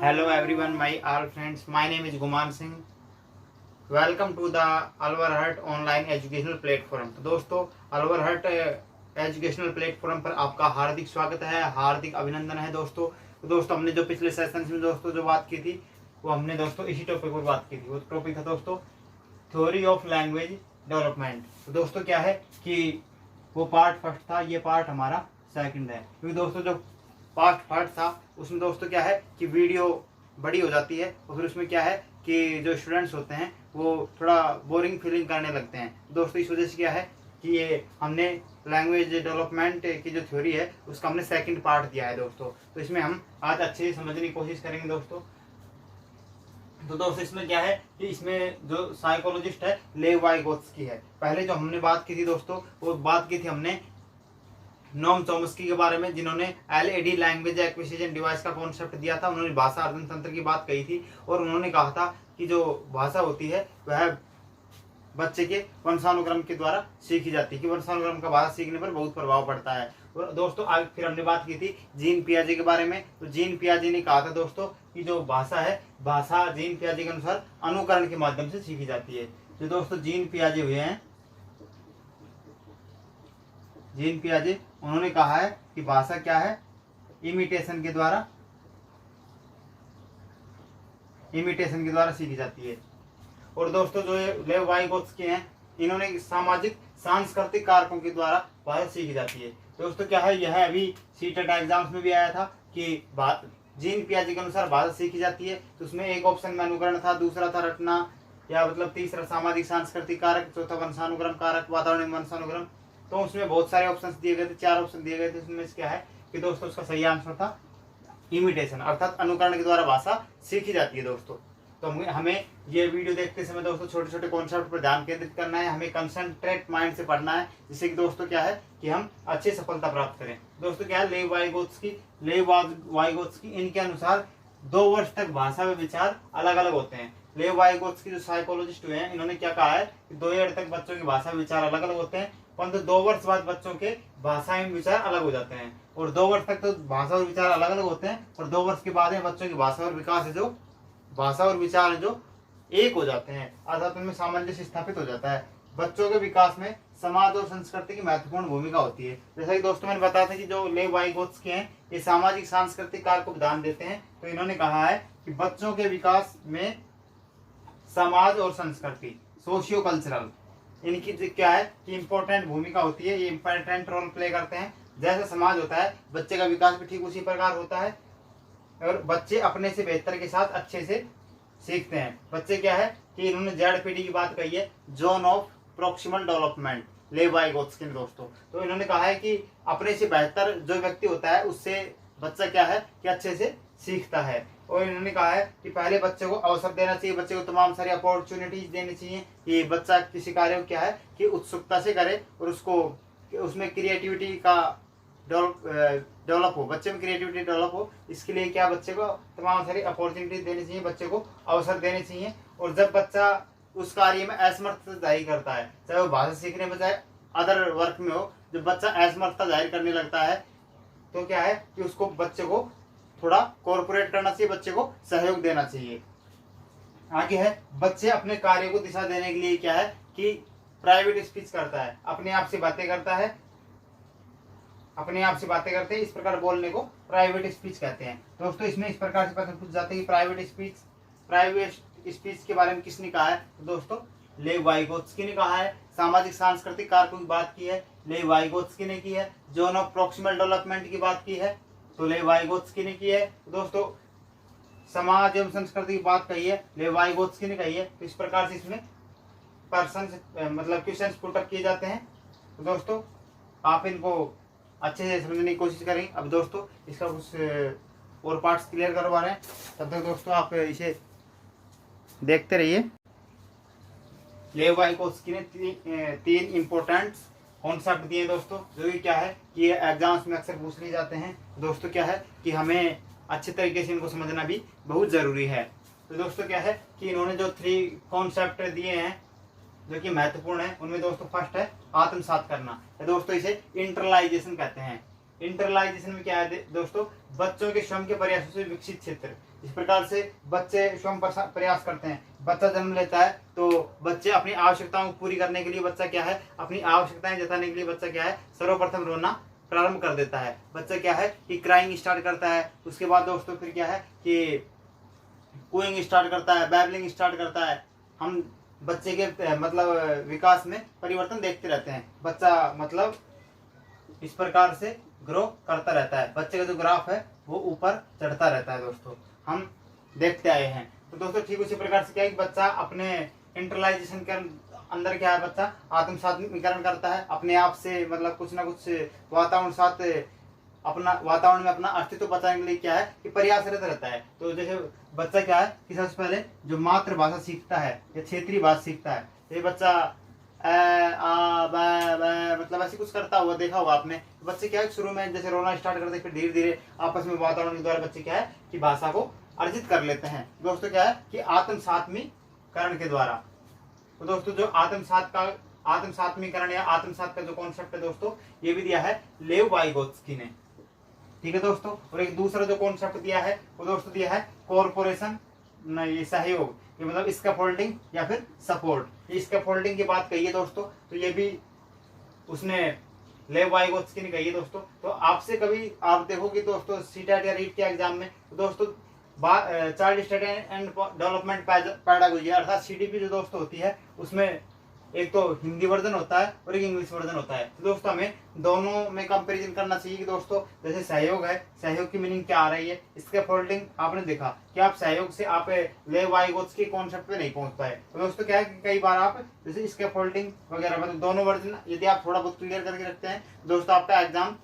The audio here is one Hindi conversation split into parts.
Hello everyone, my all friends. My name is Guman Singh. Welcome to the Alwar hut online educational platform. तो दोस्तों, अलवर हट एजुकेशनल प्लेटफॉर्म पर आपका हार्दिक स्वागत है, हार्दिक अभिनंदन है दोस्तों। तो दोस्तों, हमने जो पिछले सेशन में दोस्तों जो बात की थी, वो हमने दोस्तों इसी टॉपिक पर बात की थी। वो टॉपिक था दोस्तों थ्योरी ऑफ लैंग्वेज डेवलपमेंट। तो दोस्तों क्या है कि वो पार्ट फर्स्ट था, ये पार्ट हमारा सेकंड है। क्योंकि दोस्तों जो पार्ट फर्स्ट था उसमें दोस्तों क्या है कि वीडियो बड़ी हो जाती है और फिर उसमें क्या है कि जो स्टूडेंट्स होते हैं वो थोड़ा बोरिंग फीलिंग करने लगते हैं। दोस्तों इस वजह से क्या है कि ये हमने लैंग्वेज डेवलपमेंट की जो थ्योरी है उसका हमने सेकंड पार्ट दिया है दोस्तों। तो इसमें हम आज अच्छे से समझने की कोशिश करेंगे दोस्तों। तो दोस्तों इसमें क्या है कि इसमें जो साइकोलॉजिस्ट है लेव वाइगोत्स्की है। पहले जो हमने बात की थी दोस्तों, वो बात की थी हमने नोम चॉम्स्की के बारे में, जिन्होंने एलएडी लैंग्वेज एक्विजिशन डिवाइस का कॉन्सेप्ट दिया था। उन्होंने भाषा अर्जन तंत्र की बात कही थी और उन्होंने कहा था कि जो भाषा होती है वह बच्चे के वंशानुक्रम के द्वारा सीखी जाती है, कि वंशानुक्रम का भाषा सीखने पर बहुत प्रभाव पड़ता है। और दोस्तों आज फिर हमने बात की थी जीन पियाजे के बारे में। तो जीन पियाजे ने कहा था दोस्तों कि जो भाषा है, भाषा जीन पियाजे के अनुसार अनुकरण के माध्यम से सीखी जाती है। जो दोस्तों जीन पियाजे हुए हैं, जीन पियाजे, उन्होंने कहा है कि भाषा क्या है, इमिटेशन के द्वारा सीखी जाती है। और दोस्तों जो लेव वाइगोत्स्की हैं, इन्होंने सामाजिक सांस्कृतिक कारकों के द्वारा भाषा सीखी जाती है। दोस्तों क्या है, यह अभी सीटेट एग्जाम्स में भी आया था कि जीन पियाजे के अनुसार भाषा सीखी जाती है। तो उसमें एक ऑप्शन में अनुकरण था, दूसरा था रटना, या मतलब तीसरा सामाजिक सांस्कृतिक कारक, चौथा वंशानुक्रम कारक, वातावरण वंशानुक्रम। तो उसमें बहुत सारे ऑप्शंस दिए गए थे, 4 ऑप्शन दिए गए थे। उसमें क्या है कि दोस्तों उसका सही आंसर था इमिटेशन, अर्थात अनुकरण के द्वारा भाषा सीखी जाती है दोस्तों। तो हमें ये वीडियो देखते समय दोस्तों छोटे छोटे कॉन्सेप्ट पर ध्यान केंद्रित करना है, हमें कंसंट्रेट माइंड से पढ़ना है, जिससे कि दोस्तों क्या है कि हम अच्छी सफलता प्राप्त करें। दोस्तों क्या है, लेव वाइगोत्स्की इनके अनुसार 2 वर्ष तक भाषा व विचार अलग अलग होते हैं। लेव वाइगोत्स्की जो साइकोलॉजिस्ट हुए हैं, इन्होंने क्या कहा है कि 2 ईयर तक बच्चों की भाषा विचार अलग अलग होते हैं, परंतु 2 वर्ष बाद बच्चों के भाषा एवं विचार अलग हो जाते हैं। और 2 वर्ष तक तो भाषा और विचार अलग अलग होते हैं, और 2 वर्ष के बाद में बच्चों की भाषा और विकास है, जो भाषा और विचार है जो एक हो जाते हैं, अर्थात उनमें सामंजस्य स्थापित हो जाता है। बच्चों के विकास में समाज और संस्कृति की महत्वपूर्ण भूमिका होती है। जैसा कि दोस्तों मैंने बताया था कि जो लेव वाइगोत्स्की हैं, ये सामाजिक सांस्कृतिक कारक को ध्यान देते हैं। तो इन्होंने कहा है कि बच्चों के विकास में समाज और संस्कृति, सोशियो कल्चरल, इनकी क्या है कि इंपॉर्टेंट भूमिका होती है, ये इंपॉर्टेंट रोल प्ले करते हैं। जैसा समाज होता है, बच्चे का विकास भी ठीक उसी प्रकार होता है, और बच्चे अपने से बेहतर के साथ अच्छे से सीखते हैं। बच्चे क्या है कि इन्होंने जेडपीडी की बात कही है, जोन ऑफ प्रोक्सिमल डेवलपमेंट, लेव वाइगोत्स्की ने दोस्तों। तो इन्होंने कहा है कि अपने से बेहतर जो व्यक्ति होता है उससे बच्चा क्या है कि अच्छे से सीखता है। और इन्होंने कहा है कि पहले बच्चे को अवसर देना चाहिए, बच्चे को तमाम सारी अपॉर्चुनिटीज देनी चाहिए कि बच्चा किसी कार्य को क्या है कि उत्सुकता से करे, और उसको उसमें क्रिएटिविटी का डेवलप हो, बच्चे में क्रिएटिविटी डेवलप हो। इसके लिए क्या बच्चे को तमाम सारी अपॉर्चुनिटीज देनी चाहिए, बच्चे को अवसर देने चाहिए। और जब बच्चा उस कार्य में असमर्थता जाहिर करता है, चाहे वो भाषा सीखने में चाहे अदर वर्क में हो, जब बच्चा असमर्थता जाहिर करने लगता है तो क्या है कि उसको बच्चे को थोड़ा कोऑपरेट करना चाहिए, बच्चे को सहयोग देना चाहिए। आगे है, बच्चे अपने कार्य को दिशा देने के लिए क्या है कि प्राइवेट स्पीच करता है, अपने आप से बातें करता है, अपने आप से बातें करते हैं, इस प्रकार बोलने को प्राइवेट स्पीच कहते हैं। दोस्तों इसमें इस प्रकार से प्रश्न पूछ जाते हैं कि प्राइवेट स्पीच के बारे में किसने कहा है? तो दोस्तों लेव वाइगोत्स्की ने कहा है। सामाजिक सांस्कृतिक कारकों की बात की है, लेव वाइगोत्स्की ने की है। जोन ऑफ प्रोक्सिमल डेवलपमेंट की बात की है, तो लेव वाइगोत्स्की ने की है। दोस्तों समाज एवं संस्कृति की बात कही है, लेव वाइगोत्स्की ने कही है। तो इस प्रकार से इसमें पर्सन मतलब क्वेश्चन पुटअप किए जाते हैं। तो दोस्तों आप इनको अच्छे से समझने की कोशिश करें। अब दोस्तों इसका कुछ और पार्ट्स क्लियर करवा रहे हैं, तब तक दोस्तों आप इसे देखते रहिए। लेव वाइगोत्स्की ने 3 इम्पोर्टेंट कॉन्सेप्ट दिए दोस्तों, जो कि क्या है कि ये एग्जाम्स में अक्सर पूछ लिए जाते हैं। दोस्तों क्या है कि हमें अच्छे तरीके से इनको समझना भी बहुत ज़रूरी है। तो दोस्तों क्या है कि इन्होंने जो 3 कॉन्सेप्ट दिए हैं जो कि महत्वपूर्ण है, उनमें दोस्तों फर्स्ट है आत्मसात करना, दोस्तों इसे इंटरलाइजेशन कहते हैं। इंटरलाइजेशन में क्या है दोस्तों, बच्चों के स्वयं के प्रयासों से विकसित क्षेत्र। इस प्रकार से बच्चे स्वयं प्रयास करते हैं। बच्चा जन्म लेता है तो बच्चे अपनी आवश्यकताओं को पूरी करने के लिए बच्चा क्या है, अपनी आवश्यकताएं जताने के लिए बच्चा क्या है, सर्वप्रथम रोना प्रारंभ कर देता है। बच्चा क्या है कि क्राइंग स्टार्ट करता है। उसके बाद दोस्तों फिर क्या है कि कूइंग स्टार्ट करता है, बैबलिंग स्टार्ट करता है। हम बच्चे के मतलब विकास में परिवर्तन देखते रहते हैं। बच्चा मतलब इस प्रकार से ग्रो करता रहता है। बच्चे का जो ग्राफ है वो ऊपर चढ़ता रहता है दोस्तों, हम देखते आए हैं। तो दोस्तों ठीक उसी प्रकार से क्या है कि बच्चा अपने इंटरलाइजेशन के अंदर क्या है, बच्चा आत्मसात्मीकरण करता है अपने आप से, मतलब कुछ ना कुछ वातावरण साथ अपना वातावरण में अपना अस्तित्व बचाने के लिए क्या है कि प्रयासरत रहता है। तो जैसे बच्चा क्या है कि सबसे पहले जो मातृभाषा सीखता है या क्षेत्रीय भाषा सीखता है, ये बच्चा आ ब मतलब ऐसे कुछ करता हुआ देखा होगा आपने। बच्चे क्या है शुरू में जैसे रोना स्टार्ट करते हैं, फिर धीरे धीरे आपस में वातावरण के द्वारा बच्चे क्या है कि भाषा को अर्जित कर लेते हैं। दोस्तों क्या है कि आत्मसात्मीकरण के द्वारा। तो दोस्तों जो आत्मसात्मीकरण या आत्मसात का जो कॉन्सेप्ट है दोस्तों, ये भी दिया है लेव वाइगोत्स्की ने। ठीक है दोस्तों। और एक दूसरा जो कॉन्सेप्ट दिया है वो दोस्तों दिया है कॉर्पोरेशन, ये सहयोग, ये मतलब स्कैफोल्डिंग या फिर सपोर्ट। ये स्कैफोल्डिंग की बात कही है दोस्तों, तो ये भी उसने लेव वाइगोत्स्की ने कही है दोस्तों। तो आपसे कभी आप देखोगे दोस्तों सीटेट या रीट के एग्जाम में, तो दोस्तों child study and development pedagogy अर्थात CDP जो दोस्तों होती है, उसमें एक तो हिंदी वर्जन होता है और एक इंग्लिश वर्जन होता है। तो दोस्तों हमें दोनों में कंपैरिजन करना चाहिए कि दोस्तों जैसे सहयोग है, सहयोग की मीनिंग क्या आ रही है। स्कैफोल्डिंग आपने देखा कि आप सहयोग से आप लेव वाइगोत्स्की के कॉन्सेप्ट पे नहीं पहुंच पाए। तो दोस्तों क्या है कि कई बार आप जैसे स्कैफोल्डिंग वगैरह मतलब दोनों वर्जन यदि आप थोड़ा बहुत क्लियर करके रखते हैं दोस्तों, आपका एग्जाम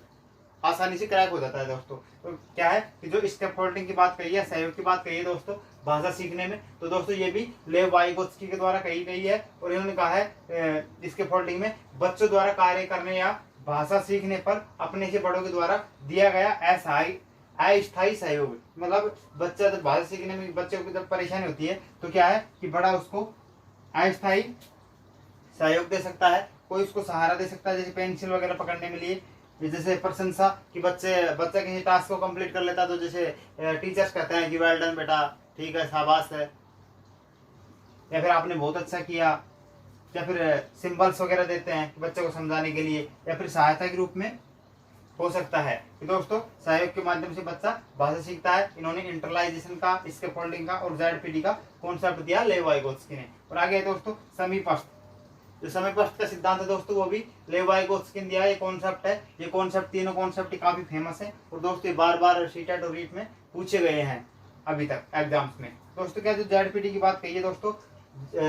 आसानी से क्रैक हो जाता है दोस्तों। तो क्या है कि जो स्कैफोल्डिंग की बात कही है, सहयोग की बात कही है दोस्तों भाषा सीखने में, तो दोस्तों ये भी लेव वाइगोत्स्की के द्वारा कही गई है। और इन्होंने कहा है स्कैफोल्डिंग में बच्चों द्वारा कार्य करने या भाषा सीखने पर अपने से बड़ों के द्वारा दिया गया अस्थायी सहयोग। मतलब बच्चा जब भाषा सीखने में बच्चे को जब परेशानी होती है तो क्या है कि बड़ा उसको अस्थायी सहयोग दे सकता है, कोई उसको सहारा दे सकता है, जैसे पेंसिल वगैरह पकड़ने के लिए। जैसे प्रशंसा कि बच्चा किसी टास्क को कंप्लीट कर लेता, तो जैसे टीचर्स कहते हैं कि वेल डन बेटा, ठीक है, शाबाश है, या फिर आपने बहुत अच्छा किया, या फिर सिंबल्स वगैरह देते हैं बच्चे को समझाने के लिए, या फिर सहायता के रूप में हो सकता है। तो दोस्तों सहयोग के माध्यम से बच्चा भाषा सीखता है। इन्होंने इंटरलाइजेशन का, स्कैफोल्डिंग का और ZPD का कॉन्सेप्ट दिया लेव वाइगोत्स्की ने। और आगे दोस्तों समीपस्थ, जो समीपस्थ का सिद्धांत है दोस्तों वो भी लेव वाइगोत्स्की ने दिया। ये कॉन्सेप्ट है, ये कॉन्सेप्ट तीनों कॉन्सेप्ट काफी फेमस है और दोस्तों ये बार बार सीटेट और रीट में पूछे गए हैं अभी तक एग्जाम्स में। दोस्तों क्या जो ZPD की बात कही है दोस्तों,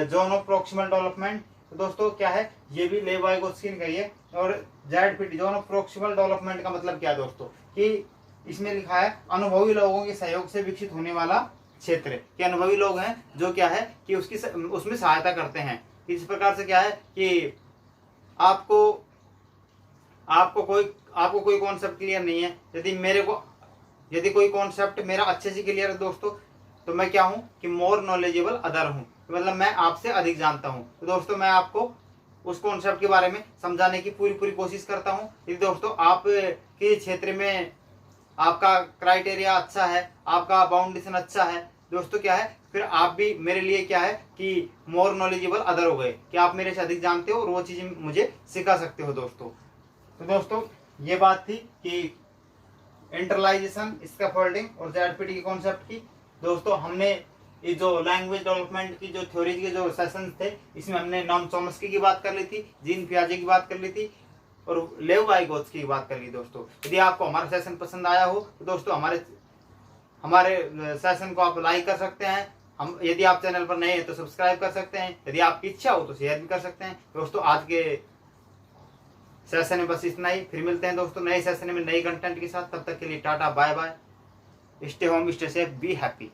जोन ऑफ प्रोक्सिमल डेवलपमेंट, तो दोस्तों क्या है ये भी लेव वाइगोत्स्की ने कही है। और ZPD zone of proximal development का मतलब क्या है दोस्तों, कि इसमें लिखा है अनुभवी लोगों के सहयोग से विकसित होने वाला क्षेत्र, कि अनुभवी लोग हैं जो क्या है कि उसमें सहायता करते हैं। इस प्रकार से क्या है कि आपको कोई कॉन्सेप्ट क्लियर नहीं है, यदि कोई कॉन्सेप्ट मेरा अच्छे से क्लियर है दोस्तों, तो मैं क्या हूं कि मोर नॉलेजेबल अदर हूं, मतलब मैं आपसे अधिक जानता हूं। तो दोस्तों मैं आपको उस कॉन्सेप्ट के बारे में समझाने की पूरी कोशिश करता हूं। यदि दोस्तों आप के क्षेत्र में आपका क्राइटेरिया अच्छा है, आपका बाउंडेशन अच्छा है दोस्तों, क्या है फिर आप भी मेरे लिए क्या है कि मोर नॉलेजेबल अदर हो गए, कि आप मेरे से अधिक जानते हो और वो चीजें मुझे सिखा सकते हो दोस्तों। तो दोस्तों ये बात थी कि इंटरलाइजेशन, स्कैफोल्डिंग और ZPD के कॉन्सेप्ट की। दोस्तों हमने ये जो लैंग्वेज डेवलपमेंट की जो थ्योरीज के जो सेशंस थे, इसमें हमने नॉम चॉम्स्की की बात कर ली थी, जीन पियाजे की बात कर ली थी और लेव वाइगोत्स्की की बात कर ली। दोस्तों यदि आपको हमारा सेशन पसंद आया हो तो दोस्तों हमारे सेशन को आप लाइक कर सकते हैं। हम यदि आप चैनल पर नए हैं तो सब्सक्राइब कर सकते हैं, यदि आपकी इच्छा हो तो शेयर भी कर सकते हैं। दोस्तों आज के सेशन में बस इतना ही, फिर मिलते हैं दोस्तों नए सेशन में नई कंटेंट के साथ। तब तक के लिए tata bye bye, stay home, stay safe, be happy.